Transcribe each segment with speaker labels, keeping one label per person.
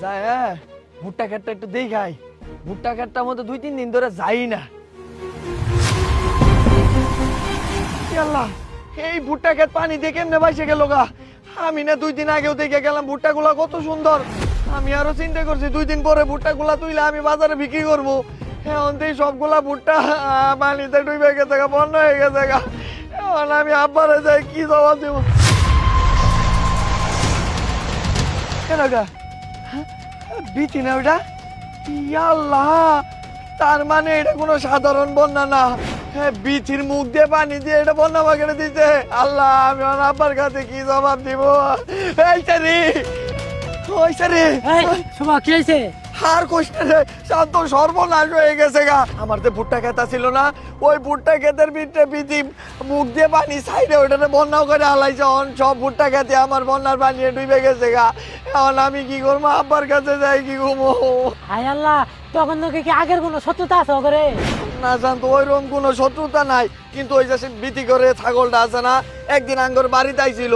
Speaker 1: যায় হ্যাঁ ভুট্টা ক্ষেতটা একটু দেখাই। ভুট্টা ক্ষেতটার মধ্যে 2-3 দিন ধরে যাই না। আল্লাহ, এই ভুট্টা ক্ষেত পানি দিয়ে কেমনে বাইসে গেল গা। আমি না 2 দিন আগেও দেখে গেলাম ভুট্টা গুলা কত সুন্দর। আমি আরো চিন্তা করছি 2 দিন পরে ভুট্টা গুলা তুইলে আমি বাজারে বিক্রি করবো। এখন তো সবগুলা ভুট্টা পানিতে ডুবে গেছে গা, বন্যা হয়ে গেছে গা। এখন আমি আব্বারে যাই কি জবাব দেব। কেন গা বিচি না ওটা? আল্লাহ, তার মানে এটা কোনো সাধারণ বন্যা না। হ্যাঁ, বিচির মুখ দিয়ে পানি দিয়ে এটা বন্যা বাগেরে দিতে। আল্লাহ, আমি আমার আব্বার কাছে কি জবাব দিব? এই সারি ওই সারি
Speaker 2: শোভা কি হয়েছে?
Speaker 1: আর কোশ্চেন শান্ত সর্বনাশ হয়ে গেছে গা। আমার যে ভুট্টা খেতা ছিল না, ওই ভুট্টা ক্ষেতের ভিতরে বিধি মুখ দিয়ে পানি সাইডে ওইটাতে বন্যা করে হালাইছে। সব ভুট্টা খেতে আমার বন্যার পানি ডুবে গেছে গা। এখন আমি কি করবো? আব্বার কাছে যাই কি ঘুমো?
Speaker 2: হায় আল্লাহ, তখন তোকে কি আগের কোনো শত্রুতা আছে ওরে?
Speaker 1: না শান্ত, ওইরকম কোনো শত্রুতা নাই, কিন্তু ওই যে বিধি করে ছাগলটা আছে না, একদিন আঙ্গর বাড়িতে আইছিল,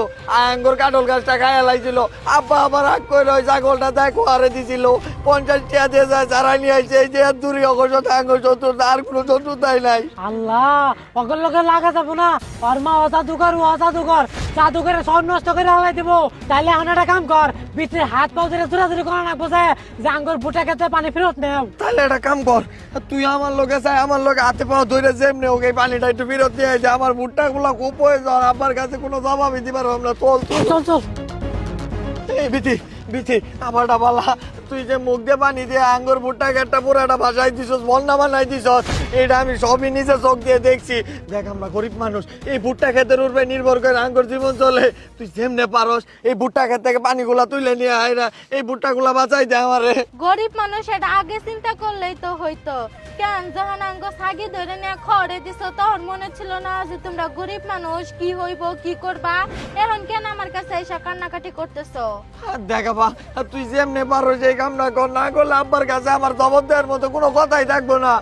Speaker 1: আঙ্গর কাটল গাছটা খায় লাইছিল। আব্বা আবার রাগ করে ওই ছাগলটা দেখো আরে দিছিল 50 টাকা দিয়ে যায় চারাই নিয়ে আইছে। এই যে দূরে অগসত আঙ্গর শত্রুতা, আর কোনো শত্রুতাই নাই।
Speaker 2: আল্লাহ, অগর লোকে লাগা যাবো না। ওর মা অজাদুকর, ও অজাদুকর, জাদুকরে সব নষ্ট করে হালাই দেবো। তাইলে এখন একটা কাম কর, ভিতরে হাত পাও ধরে জোরাজুরি করা না বোঝে যে আঙ্গুর বুটা খেতে পানি ফেরত নেও।
Speaker 1: তাহলে একটা কাম কর, তুই আমার লোকে চাই, আমার লোকে হাতে পাওয়া ধরে যেমনি ওকে এই পানিটা একটু ফেরত দিয়ে যে আমার ভুট্টা গুলা খুব হয়েছে। আব্বার কাছে কোনো জবাবই দিবার আমরা চল
Speaker 2: চল চল।
Speaker 1: এই বিথি বিথি আমারটা বালা, তুই যে মুখ দিয়ে পানি দিয়ে আঙ্গুর ভুট্টা একটা পুরাটা ভাসাই দিছস, বন্যা বানাই দিছস, এটা আমি সবই নিজে চোখ দিয়ে দেখছি। দেখ, আমরা গরিব মানুষ, এই ভুট্টা ক্ষেতের উপরে নির্ভর করে আঙ্গুর জীবন চলে। তুই যেমনে পারস এই ভুট্টা ক্ষেত থেকে পানিগুলা তুলে নিয়ে আয়রা, এই ভুট্টা গুলা বাঁচাই দে আমারে।
Speaker 3: গরিব মানুষ এটা আগে চিন্তা করলেই তো হইতো। কেন যখন আঙ্গ সাগি ধরে নিয়ে খড়ে দিছ তখন মনে ছিল না যে তোমরা গরিব মানুষ, কি হইব কি করবা? এখন কেন আমার কাছে এসে কান্নাকাটি করতেছো?
Speaker 1: দেখাবা, তুই যেমনে পারস এই কামটা কর, না করলে আব্বার কাছে আমার জবাব দেওয়ার মতো কোনো কথাই থাকবো না।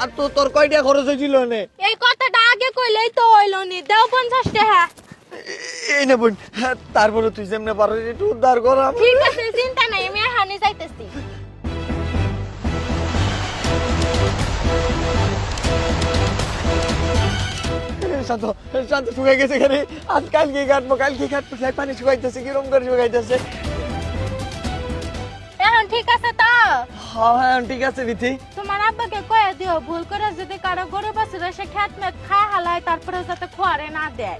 Speaker 1: আর তো তোর কয়টা খরচ হয়েছিল নে?
Speaker 3: এই কথাটা আগে কইলেই তো হইল নি। দাও 50 টাকা।
Speaker 1: এই নে বোন, তারপরে তুই যেমনে পারস একটু উদ্ধার কর আমার।
Speaker 3: ঠিক আছে, চিন্তা নাই, আমি হানি যাইতেছি।
Speaker 1: শান্ত শান্ত, শুকাই গেছে এখানে। আজ কালকে কাটবো, কালকে কাটবো। পানি শুকাইতেছে, কিরম করে শুকাইতেছে।
Speaker 3: এখন ঠিক আছে তো?
Speaker 1: হ্যাঁ ঠিক আছে বিথি।
Speaker 3: তোমার আব্বাকে কয়ে দিও ভুল করে যদি কারো গরু বাছুর এসে খেত মেত খায় হালায় তারপরে যাতে খোয়ারে না দেয়।